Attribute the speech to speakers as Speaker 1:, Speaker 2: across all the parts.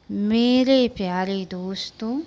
Speaker 1: मेरे प्यारे दोस्तों,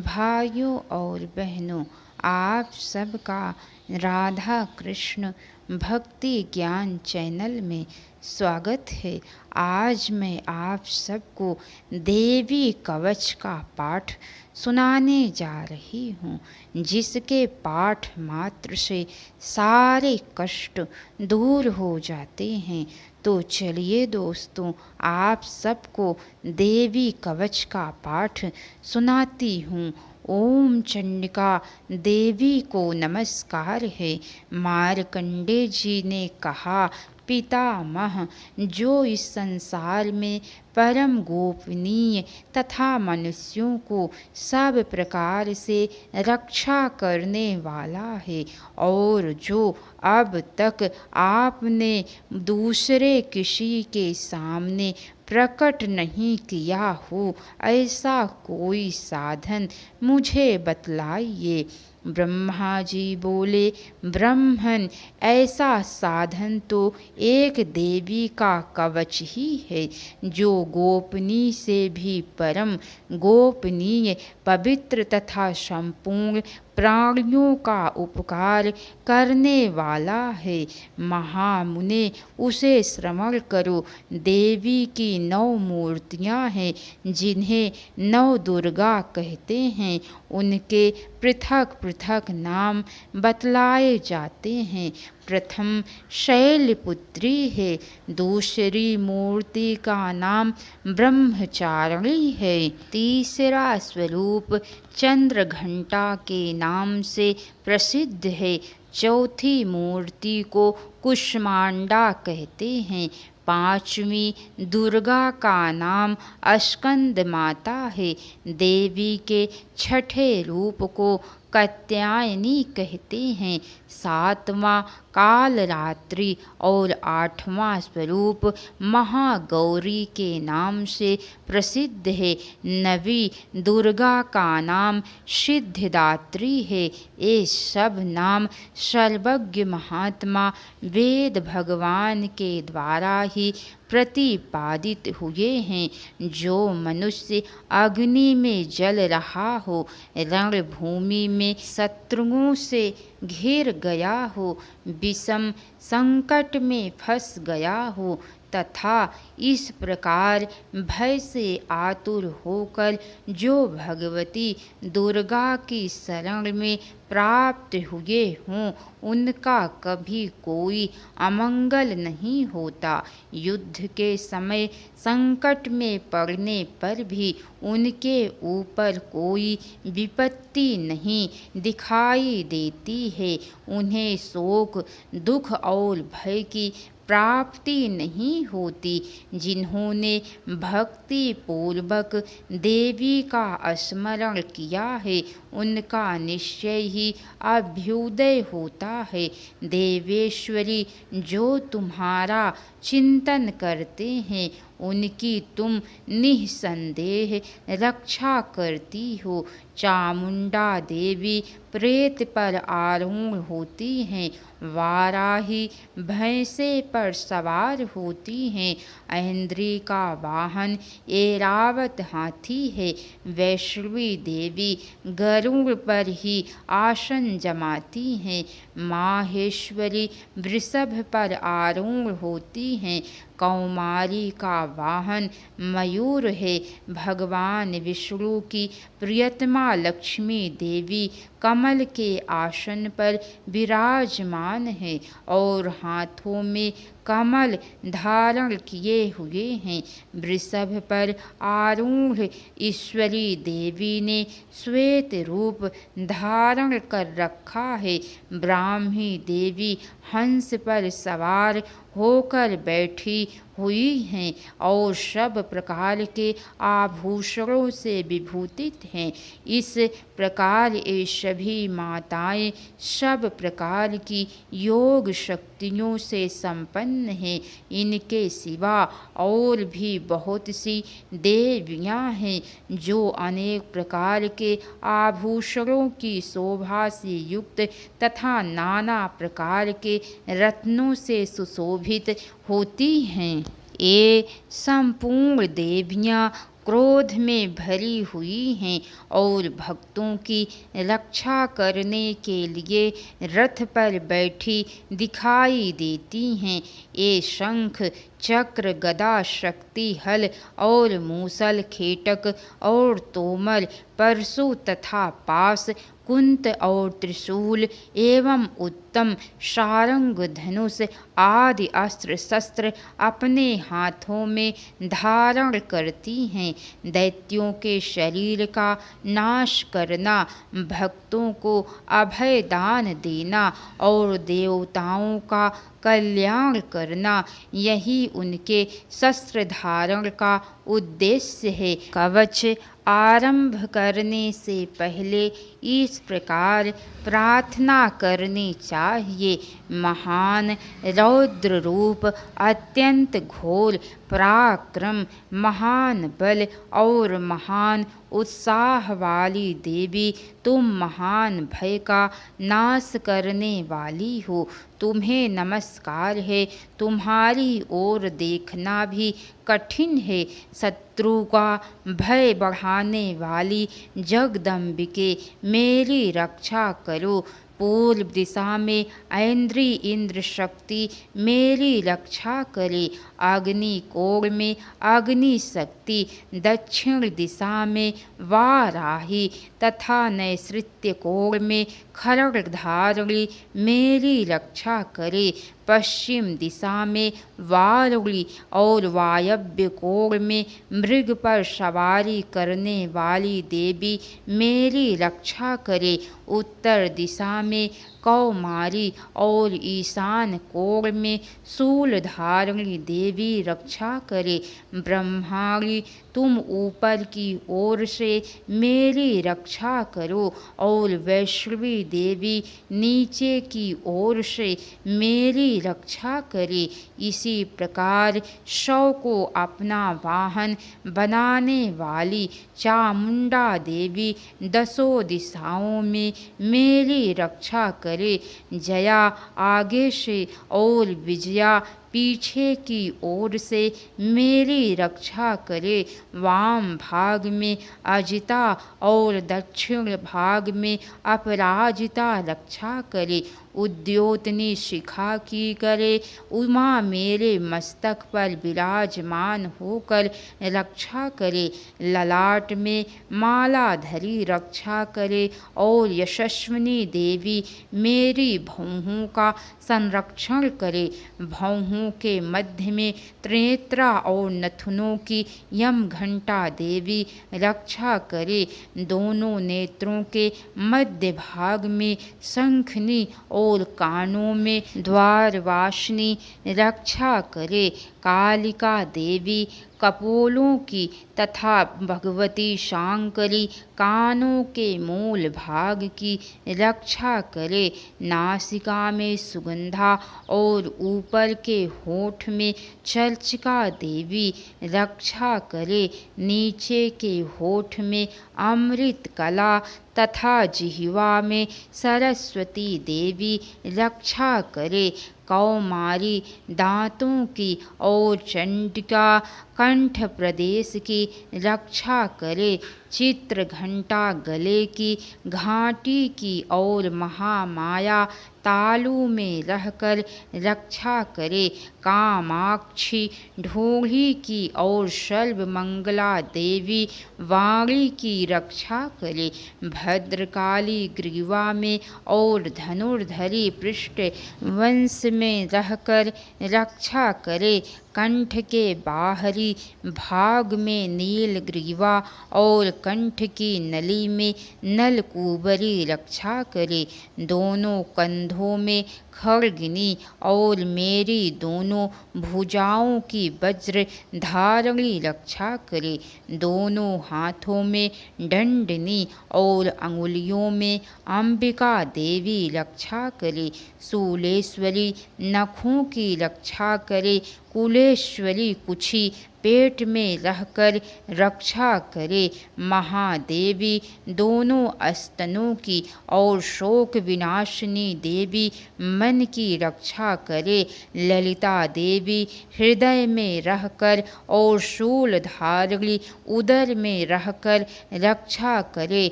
Speaker 1: भाइयों और बहनों, आप सबका राधा कृष्ण भक्ति ज्ञान चैनल में स्वागत है। आज मैं आप सबको देवी कवच का पाठ सुनाने जा रही हूँ, जिसके पाठ मात्र से सारे कष्ट दूर हो जाते हैं। तो चलिए दोस्तों, आप सबको देवी कवच का पाठ सुनाती हूँ। ओम चंडिका देवी को नमस्कार है। मार्कंडे जी ने कहा, पितामह, जो इस संसार में परम गोपनीय तथा मनुष्यों को सब प्रकार से रक्षा करने वाला है, और जो अब तक आपने दूसरे किसी के सामने प्रकट नहीं किया हो, ऐसा कोई साधन मुझे बतलाइए। ब्रह्मा जी बोले, ब्रह्मन, ऐसा साधन तो एक देवी का कवच ही है, जो गोपनीय से भी परम गोपनीय, पवित्र तथा संपूर्ण प्राणियों का उपकार करने वाला है। महामुने, उसे श्रवण करो। देवी की 9 मूर्तियां हैं, जिन्हें 9 दुर्गा कहते हैं। उनके पृथक पृथक नाम बतलाए जाते हैं। प्रथम शैलपुत्री है, दूसरी मूर्ति का नाम ब्रह्मचारिणी है, तीसरा स्वरूप चंद्रघंटा के नाम से प्रसिद्ध है, चौथी मूर्ति को कुष्मांडा कहते हैं, पांचवी दुर्गा का नाम स्कंद माता है, देवी के छठे रूप को कात्यायनी कहते हैं, सातवां कालरात्रि और आठवां स्वरूप महागौरी के नाम से प्रसिद्ध है। नवीं दुर्गा का नाम सिद्धिदात्री है। ये सब नाम सर्वज्ञ महात्मा वेद भगवान के द्वारा ही प्रतिपादित हुए हैं। जो मनुष्य अग्नि में जल रहा हो, रणभूमि में शत्रुओं से घिर गया हो, विषम संकट में फंस गया हो, तथा इस प्रकार भय से आतुर होकर जो भगवती दुर्गा की शरण में प्राप्त हुए हों, उनका कभी कोई अमंगल नहीं होता। युद्ध के समय संकट में पड़ने पर भी उनके ऊपर कोई विपत्ति नहीं दिखाई देती है। उन्हें शोक, दुख और भय की प्राप्ति नहीं होती। जिन्होंने भक्ति पूर्वक देवी का स्मरण किया है, उनका निश्चय ही अभ्युदय होता है। देवेश्वरी, जो तुम्हारा चिंतन करते हैं, उनकी तुम निःसंदेह रक्षा करती हो। चामुंडा देवी प्रेत पर आरूढ़ होती हैं, वाराही भैंसे पर सवार होती हैं, ऐन्द्री का वाहन ऐरावत हाथी है, वैष्णवी देवी गरुड़ पर ही आसन जमाती हैं, माहेश्वरी वृषभ पर आरूढ़ होती हैं, कौमारी का वाहन मयूर है, भगवान विष्णु की प्रियतमा लक्ष्मी देवी कमल के आसन पर विराजमान है और हाथों में कमल धारण किए हुए हैं। वृषभ पर आरूढ़ ईश्वरी देवी ने श्वेत रूप धारण कर रखा है। ब्राह्मी देवी हंस पर सवार होकर बैठी हुई हैं और सब प्रकार के आभूषणों से विभूषित हैं। इस प्रकार ये सभी माताएं सब प्रकार की योग शक्तियों से संपन्न हैं। इनके सिवा और भी बहुत सी देवियां हैं, जो अनेक प्रकार के आभूषणों की शोभा से युक्त तथा नाना प्रकार के रत्नों से सुशोभित होती हैं। ये संपूर्ण देवियाँ क्रोध में भरी हुई हैं और भक्तों की रक्षा करने के लिए रथ पर बैठी दिखाई देती हैं। ये शंख चक्र गदा शक्ति हल और मूसल खेटक और तोमर परशु तथा पास कुंत और त्रिशूल एवं उत्तम सारंग धनुष आदि अस्त्र शस्त्र अपने हाथों में धारण करती हैं। दैत्यों के शरीर का नाश करना, भक्तों को अभय दान देना और देवताओं का कल्याण करना, यही उनके शस्त्र धारण का उद्देश्य है। कवच आरंभ करने से पहले इस प्रकार प्रार्थना करनी चाहिए। महान रौद्र रूप, अत्यंत घोर पराक्रम, महान बल और महान उत्साह वाली देवी, तुम महान भय का नाश करने वाली हो। तुम्हें नमस्कार है। तुम्हारी ओर देखना भी कठिन है। शत्रु का भय बढ़ाने वाली जगदम्बिके, मेरी रक्षा करो। पूर्व दिशा में ऐन्द्री इंद्र शक्ति मेरी रक्षा करे। अग्नि कोण में अग्नि शक्ति, दक्षिण दिशा में वाराही तथा नैऋत्य कोण में खड्गधारिणी मेरी रक्षा करे। पश्चिम दिशा में वारुणी और वायव्य कोण में मृग पर सवारी करने वाली देवी मेरी रक्षा करे। उत्तर दिशा में कौमारी और ईशान कोण में शूल धारिणी देवी रक्षा करे। ब्रह्माणी, तुम ऊपर की ओर से मेरी रक्षा करो और वैष्णवी देवी नीचे की ओर से मेरी रक्षा करे। इसी प्रकार शव को अपना वाहन बनाने वाली चामुंडा देवी दसों दिशाओं में मेरी रक्षा करे। जया आगे से और विजया पीछे की ओर से मेरी रक्षा करे। वाम भाग में अजिता और दक्षिण भाग में अपराजिता रक्षा करे। उद्योतनी शिखा की करे। उमा मेरे मस्तक पर विराजमान होकर रक्षा करे। ललाट में माला धरी रक्षा करे और यशस्विनी देवी मेरी भौहों का संरक्षण करे। भौहों के मध्य में त्रिनेत्रा और नथुनों की यम घंटा देवी रक्षा करे। दोनों नेत्रों के मध्य भाग में शंखनी और कानों में द्वारवासिनी रक्षा करे। कालिका देवी कपोलों की तथा भगवती शांकरी कानों के मूल भाग की रक्षा करे। नासिका में सुगंधा और ऊपर के होठ में चर्चिका देवी रक्षा करे। नीचे के होठ में अमृत कला तथा जिह्वा में सरस्वती देवी रक्षा करे। कौमारी दांतों की और चंडिका कंठ प्रदेश की रक्षा करे। चित्र घंटा गले की घाटी की और महामाया तालु में रहकर रक्षा करे। कामाक्षी ढोढ़ी की और सर्वमंगला देवी वाणी की रक्षा करे। भद्रकाली ग्रीवा में और धनुर्धरी पृष्ठ वंश में रहकर रक्षा करे। कंठ के बाहरी भाग में नील ग्रीवा और कंठ की नली में नलकूबरी रक्षा करे। दोनों कंधों में खड्गिनी और मेरी दोनों भुजाओं की वज्र धारणी रक्षा करे। दोनों हाथों में दंडनी और अंगुलियों में अंबिका देवी रक्षा करे। शूलेश्वरी नखों की रक्षा करे। कुलेश्वरी कुक्षी पेट में रहकर रक्षा करे। महादेवी दोनों स्तनों की और शोक विनाशिनी देवी मन की रक्षा करे। ललिता देवी हृदय में रहकर और शूल धारणी उदर में रहकर रक्षा करे।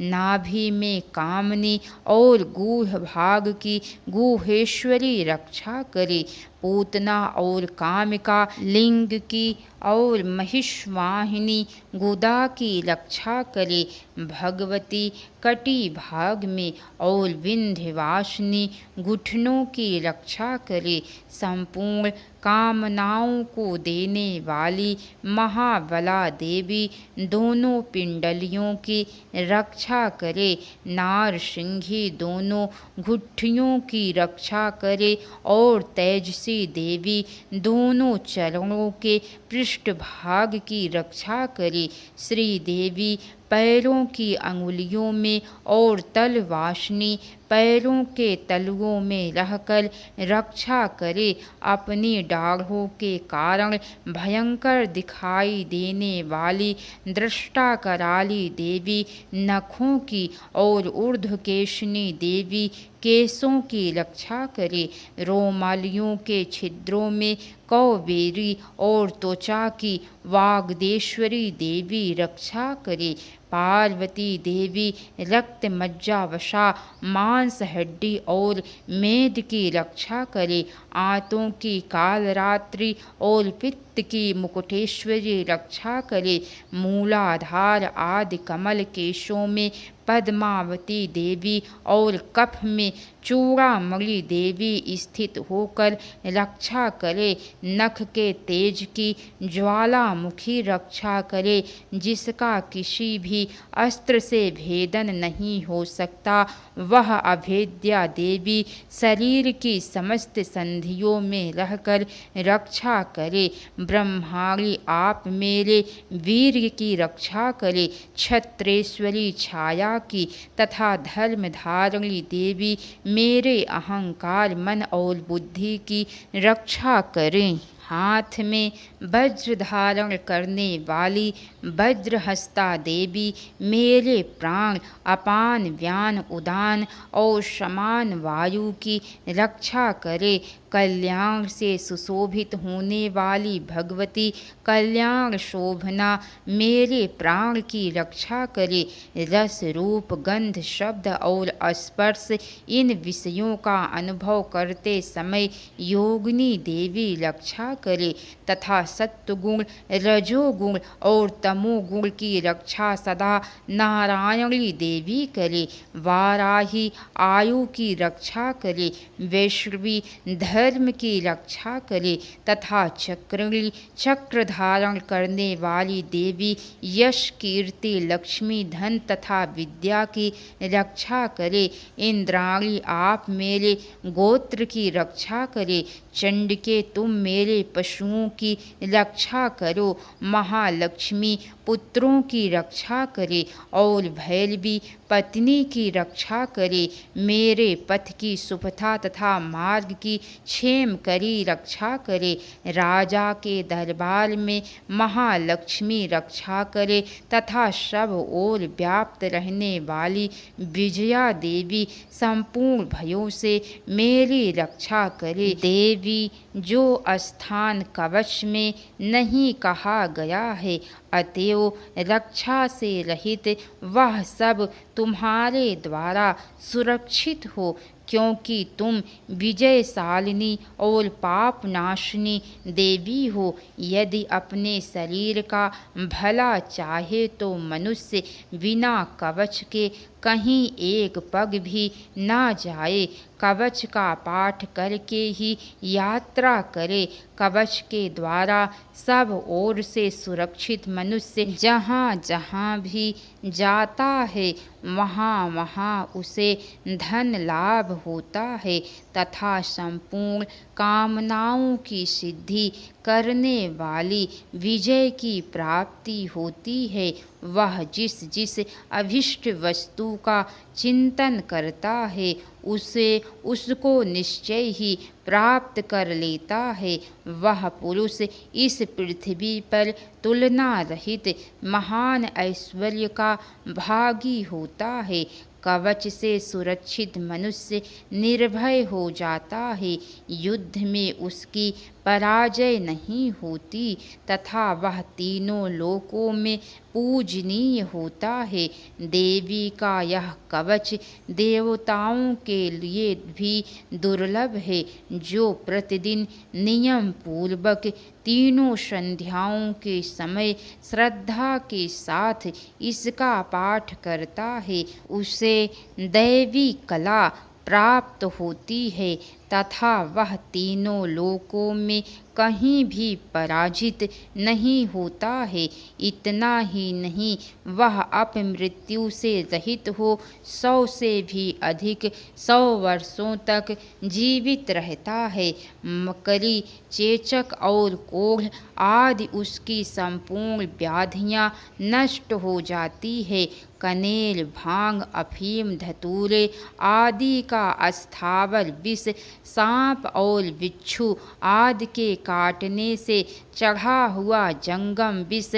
Speaker 1: नाभि में कामनी और गुह भाग की गुहेश्वरी रक्षा करे। पूतना और कामिका लिंग की और महिषवाहिनी गुदा की रक्षा करे। भगवती कटी भाग में और विंध्यवासिनी घुटनों की रक्षा करे। संपूर्ण कामनाओं को देने वाली महाबला देवी दोनों पिंडलियों की रक्षा करे। नारसिंही दोनों घुट्टियों की रक्षा करे और तेजसी देवी दोनों चरणों के पृष्ठभाग की रक्षा करे। श्री देवी पैरों की अंगुलियों में और तलवासिनी पैरों के तलुओं में रहकर रक्षा करे। अपनी डाढ़ों के कारण भयंकर दिखाई देने वाली दृष्टा कराली देवी नखों की और ऊर्ध्वकेशिनी देवी केशों की रक्षा करे। रोमालियों के छिद्रों में कौबेरी और त्वचा की वागदेश्वरी देवी रक्षा करे। पार्वती देवी रक्त मज्जा वसा मांस हड्डी और मेद की रक्षा करे। आंतों की कालरात्रि और पित्त की मुकुटेश्वरी रक्षा करे। मूलाधार आदि कमल केशों में पद्मावती देवी और कफ में चूड़ामणि देवी स्थित होकर रक्षा करे। नख के तेज की ज्वालामुखी रक्षा करे, जिसका किसी भी अस्त्र से भेदन नहीं हो सकता। वह अभेद्या देवी शरीर की समस्त संधियों में रहकर रक्षा करे। ब्रह्माणी आप मेरे वीर्य की रक्षा करे। क्षत्रेश्वरी छाया की तथा धर्मधारिणी देवी मेरे अहंकार मन और बुद्धि की रक्षा करें। हाथ में वज्र धारण करने वाली वज्रहस्ता देवी मेरे प्राण अपान व्यान उदान और समान वायु की रक्षा करे। कल्याण से सुशोभित होने वाली भगवती कल्याण शोभना मेरे प्राण की रक्षा करे। रस रूप गंध शब्द और स्पर्श इन विषयों का अनुभव करते समय योगिनी देवी रक्षा करे तथा सत्वगुण रजोगुण और तमोगुण की रक्षा सदा नारायणी देवी करे। वाराही आयु की रक्षा करे। वैष्णवी धर्म की रक्षा करे तथा चक्रिणी चक्र धारण करने वाली देवी यश कीर्ति लक्ष्मी धन तथा विद्या की रक्षा करे। इंद्राणी आप मेरे गोत्र की रक्षा करे। चंडिके तुम मेरे पशुओं की रक्षा करो। महालक्ष्मी पुत्रों की रक्षा करे और भैरवी पत्नी की रक्षा करे। मेरे पथ की सुपथा तथा मार्ग की क्षेम करी रक्षा करे। राजा के दरबार में महालक्ष्मी रक्षा करे तथा सब ओर व्याप्त रहने वाली विजया देवी संपूर्ण भयों से मेरी रक्षा करे। देवी जो स्थान कवच में नहीं कहा गया है, अतएव रक्षा से रहित वह सब तुम्हारे द्वारा सुरक्षित हो, क्योंकि तुम विजयशालिनी और पापनाशिनी देवी हो। यदि अपने शरीर का भला चाहे तो मनुष्य बिना कवच के कहीं एक पग भी ना जाए। कवच का पाठ करके ही यात्रा करे। कवच के द्वारा सब ओर से सुरक्षित मनुष्य जहाँ जहाँ भी जाता है, वहाँ वहाँ उसे धन लाभ लाभ होता है तथा संपूर्ण कामनाओं की सिद्धि करने वाली विजय की प्राप्ति होती है। वह जिस जिस अभिष्ट वस्तु का चिंतन करता है उसे उसको निश्चय ही प्राप्त कर लेता है। वह पुरुष इस पृथ्वी पर तुलना रहित महान ऐश्वर्य का भागी होता है। कवच से सुरक्षित मनुष्य निर्भय हो जाता है, युद्ध में उसकी पराजय नहीं होती तथा वह तीनों लोकों में पूजनीय होता है। देवी का यह कवच देवताओं के लिए भी दुर्लभ है। जो प्रतिदिन नियम पूर्वक तीनों संध्याओं के समय श्रद्धा के साथ इसका पाठ करता है उसे दैवी कला प्राप्त होती है तथा वह तीनों लोकों में कहीं भी पराजित नहीं होता है। इतना ही नहीं, वह अपमृत्यु से रहित हो 100 से भी अधिक 100 वर्षों तक जीवित रहता है। मकरी, चेचक और कोढ़ आदि उसकी संपूर्ण व्याधियाँ नष्ट हो जाती है। कनेर, भांग, अफीम, धतूरे आदि का अस्थावर विष, सांप और बिच्छू आदि के काटने से चढ़ा हुआ जंगम विष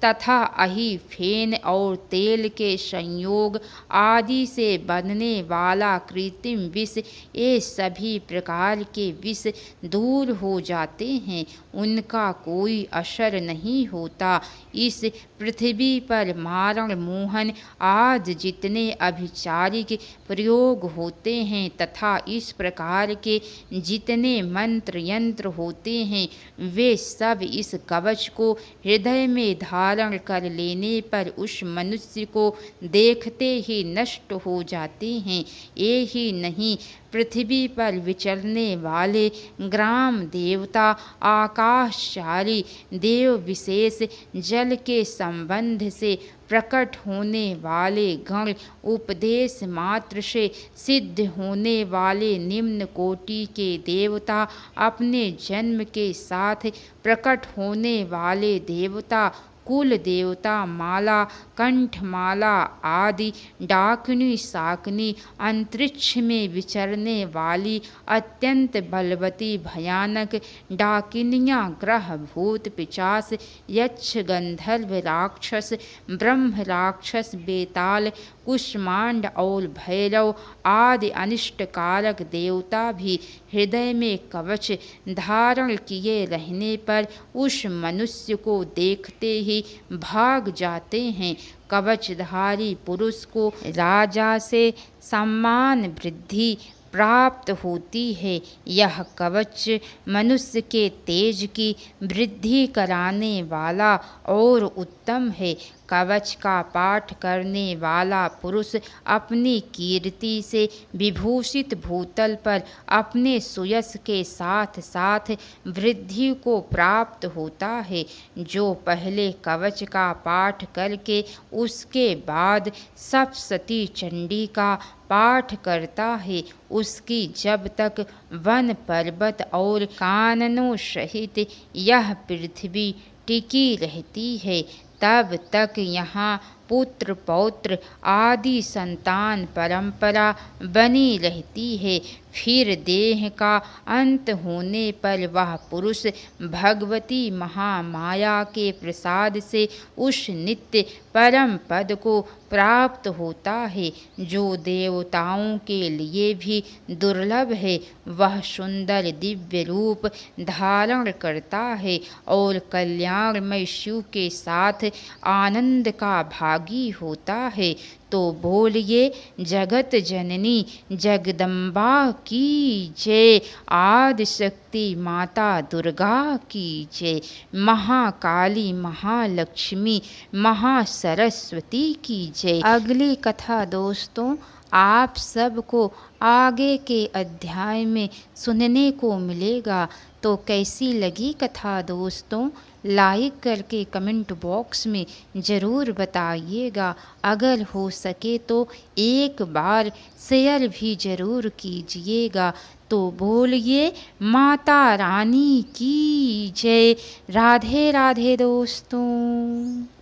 Speaker 1: तथा अहि, फेन और तेल के संयोग आदि से बनने वाला कृत्रिम विष, ये सभी प्रकार के विष दूर हो जाते हैं, उनका कोई असर नहीं होता। इस पृथ्वी पर मारण, मोहन आदि जितने अभिचारिक प्रयोग होते हैं तथा इस प्रकार के जितने मंत्र यंत्र होते हैं वे सब इस कवच को हृदय में धारण कर लेने पर उस मनुष्य को देखते ही नष्ट हो जाते हैं। ये ही नहीं, पृथ्वी पर विचरने वाले ग्राम देवता, आकाशचारी देव विशेष, जल के संबंध से प्रकट होने वाले गण, उपदेश मात्र से सिद्ध होने वाले निम्न कोटि के देवता, अपने जन्म के साथ प्रकट होने वाले देवता, कुल देवता, माला, कंठमाला आदि, डाकिनी, शाकिनी, अंतरिक्ष में विचरने वाली अत्यंत बलवती भयानक डाकिनियाँ, ग्रह, भूत, पिशाच, यक्ष, गंधर्व, राक्षस, ब्रह्म राक्षस, बेताल, कुष्मांड और भैरव आदि अनिष्टकारक देवता भी हृदय में कवच धारण किए रहने पर उस मनुष्य को देखते ही भाग जाते हैं। कवचधारी पुरुष को राजा से सम्मान वृद्धि प्राप्त होती है। यह कवच मनुष्य के तेज की वृद्धि कराने वाला और उत्तम है। कवच का पाठ करने वाला पुरुष अपनी कीर्ति से विभूषित भूतल पर अपने सुयश के साथ साथ वृद्धि को प्राप्त होता है। जो पहले कवच का पाठ करके उसके बाद सप्तशती चंडी का पाठ करता है उसकी जब तक वन, पर्वत और काननों सहित यह पृथ्वी टिकी रहती है तब तक यहाँ पुत्र, पौत्र आदि संतान परंपरा बनी रहती है। फिर देह का अंत होने पर वह पुरुष भगवती महामाया के प्रसाद से उस नित्य परम पद को प्राप्त होता है जो देवताओं के लिए भी दुर्लभ है। वह सुंदर दिव्य रूप धारण करता है और कल्याणमय शिव के साथ आनंद का भागी होता है। तो बोलिए जगत जननी जगदम्बा की जय, आदि शक्ति माता दुर्गा की जय, महाकाली, महालक्ष्मी, महासरस्वती की जय। अगली कथा दोस्तों आप सबको आगे के अध्याय में सुनने को मिलेगा। तो कैसी लगी कथा दोस्तों, लाइक करके कमेंट बॉक्स में ज़रूर बताइएगा। अगर हो सके तो एक बार शेयर भी ज़रूर कीजिएगा। तो बोलिए माता रानी की जय। राधे राधे दोस्तों।